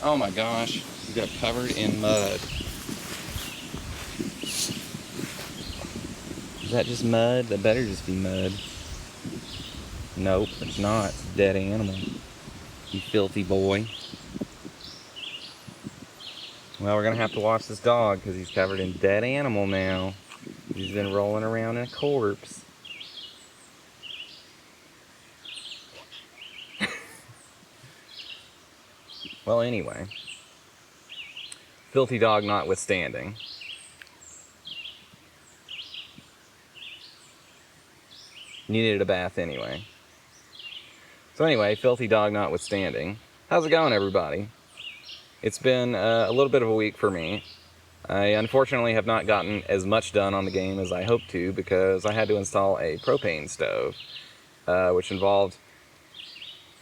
Oh my gosh, we got covered in mud. Is that just mud? That better just be mud. Nope, it's not. It's a dead animal. You filthy boy. Well, we're gonna have to watch this dog because he's covered in dead animal now. He's been rolling around in a corpse. Well, anyway. Filthy dog notwithstanding. Needed a bath anyway. So anyway, filthy dog notwithstanding. How's it going, everybody? It's been a little bit of a week for me. I unfortunately have not gotten as much done on the game as I hoped to because I had to install a propane stove, which involved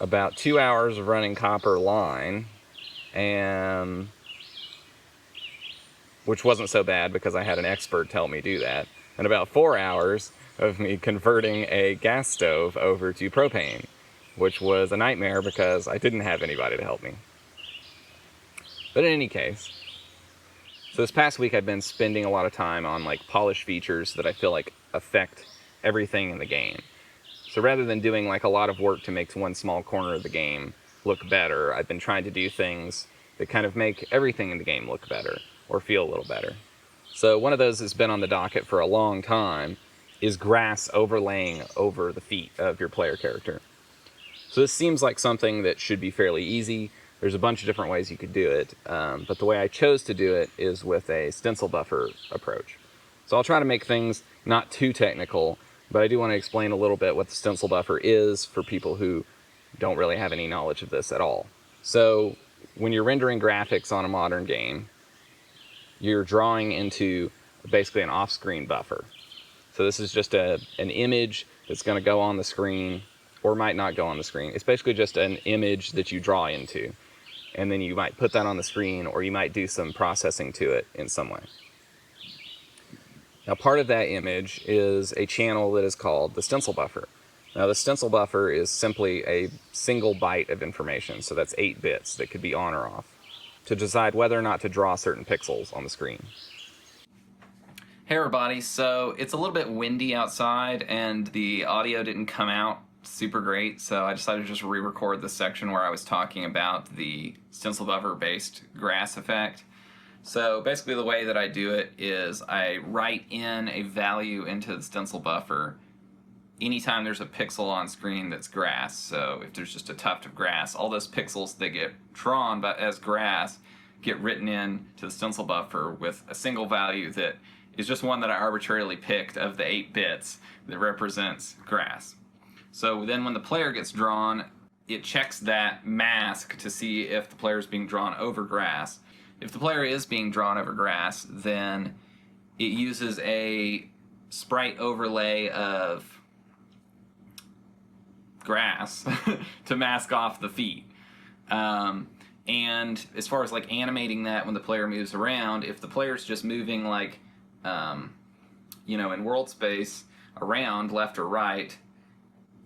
about 2 hours of running copper line, and which wasn't so bad because I had an expert tell me do that, and about 4 hours of me converting a gas stove over to propane, which was a nightmare because I didn't have anybody to help me. But in any case, so this past week I've been spending a lot of time on like polish features that I feel like affect everything in the game. So rather than doing like a lot of work to make one small corner of the game look better, I've been trying to do things that kind of make everything in the game look better or feel a little better. So one of those that's been on the docket for a long time is grass overlaying over the feet of your player character. So this seems like something that should be fairly easy. There's a bunch of different ways you could do it, but the way I chose to do it is with a stencil buffer approach. So I'll try to make things not too technical, but I do want to explain a little bit what the stencil buffer is for people who don't really have any knowledge of this at all. So when you're rendering graphics on a modern game, you're drawing into basically an off-screen buffer. So this is just an image that's going to go on the screen or might not go on the screen. It's basically just an image that you draw into. And then you might put that on the screen or you might do some processing to it in some way. Now part of that image is a channel that is called the stencil buffer. Now the stencil buffer is simply a single byte of information, so that's 8 bits that could be on or off, to decide whether or not to draw certain pixels on the screen. Hey everybody, so it's a little bit windy outside and the audio didn't come out super great, so I decided to just re-record the section where I was talking about the stencil buffer based grass effect. So basically the way that I do it is I write in a value into the stencil buffer anytime there's a pixel on screen that's grass. So if there's just a tuft of grass, all those pixels that get drawn as grass get written in to the stencil buffer with a single value that is just one that I arbitrarily picked of the 8 bits that represents grass. So then when the player gets drawn, it checks that mask to see if the player is being drawn over grass. If the player is being drawn over grass, then it uses a sprite overlay of grass to mask off the feet. And as far as like animating that when the player moves around, if the player's just moving like, in world space around left or right,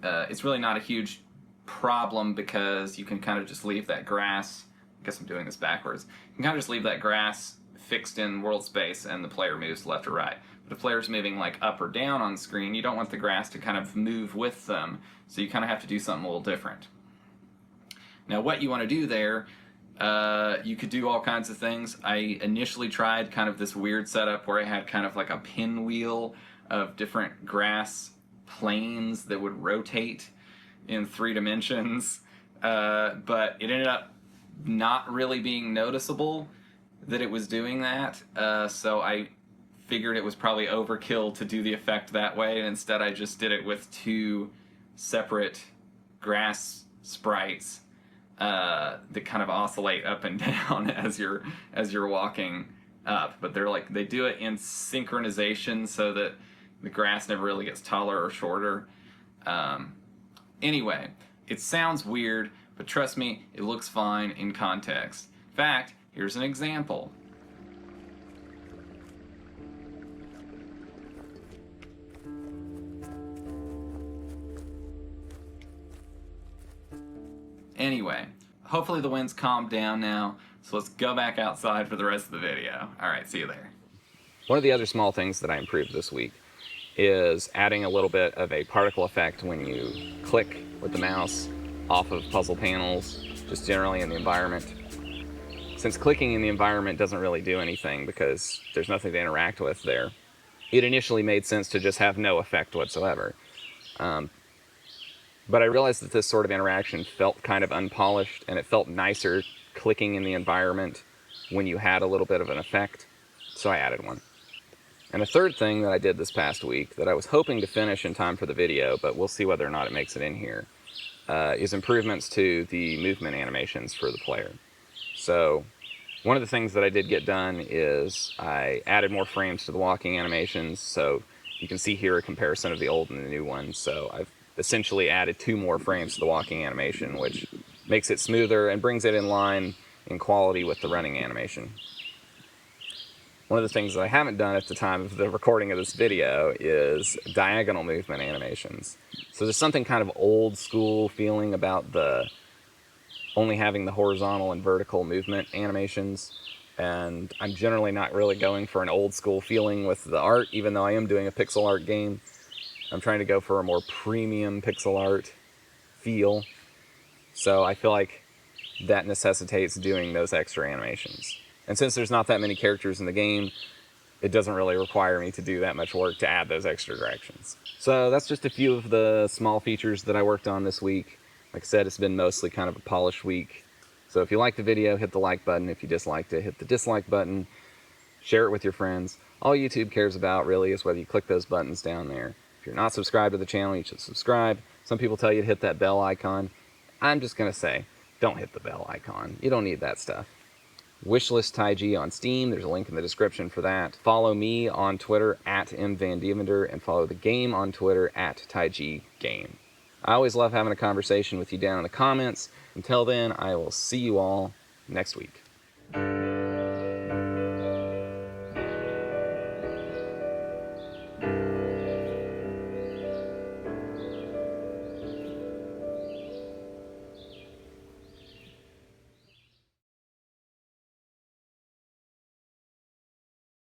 it's really not a huge problem because you can kind of just leave that grass, I guess I'm doing this backwards, you can kind of just leave that grass fixed in world space and the player moves left or right. But if the player's moving like up or down on screen, you don't want the grass to kind of move with them, so you kind of have to do something a little different. Now what you want to do there, you could do all kinds of things. I initially tried kind of this weird setup where I had kind of like a pinwheel of different grass planes that would rotate in 3 dimensions, but it ended up not really being noticeable that it was doing that, so I figured it was probably overkill to do the effect that way, and instead I just did it with 2 separate grass sprites that kind of oscillate up and down as you're walking up, but they do it in synchronization so that the grass never really gets taller or shorter. Anyway, it sounds weird, but trust me, it looks fine in context. In fact, here's an example. Anyway, hopefully the wind's calmed down now, so let's go back outside for the rest of the video. Alright, see you there. One of the other small things that I improved this week is adding a little bit of a particle effect when you click with the mouse off of puzzle panels, just generally in the environment. Since clicking in the environment doesn't really do anything because there's nothing to interact with there, it initially made sense to just have no effect whatsoever. But I realized that this sort of interaction felt kind of unpolished, and it felt nicer clicking in the environment when you had a little bit of an effect, so I added one. And a third thing that I did this past week that I was hoping to finish in time for the video, but we'll see whether or not it makes it in here, is improvements to the movement animations for the player. So one of the things that I did get done is I added more frames to the walking animations, so you can see here a comparison of the old and the new one. So I've essentially added 2 more frames to the walking animation, which makes it smoother and brings it in line in quality with the running animation. One of the things that I haven't done at the time of the recording of this video is diagonal movement animations. So there's something kind of old school feeling about the only having the horizontal and vertical movement animations, and I'm generally not really going for an old school feeling with the art, even though I am doing a pixel art game. I'm trying to go for a more premium pixel art feel, so I feel like that necessitates doing those extra animations. And since there's not that many characters in the game, it doesn't really require me to do that much work to add those extra directions. So that's just a few of the small features that I worked on this week. Like I said, it's been mostly kind of a polished week. So if you liked the video, hit the like button. If you disliked it, hit the dislike button. Share it with your friends. All YouTube cares about really is whether you click those buttons down there. If you're not subscribed to the channel, you should subscribe. Some people tell you to hit that bell icon. I'm just going to say, don't hit the bell icon. You don't need that stuff. Wishlist Taiji on Steam. There's a link in the description for that. Follow me on Twitter @MVanDiemender, and follow the game on Twitter @TaijiGame. I always love having a conversation with you down in the comments. Until then, I will see you all next week.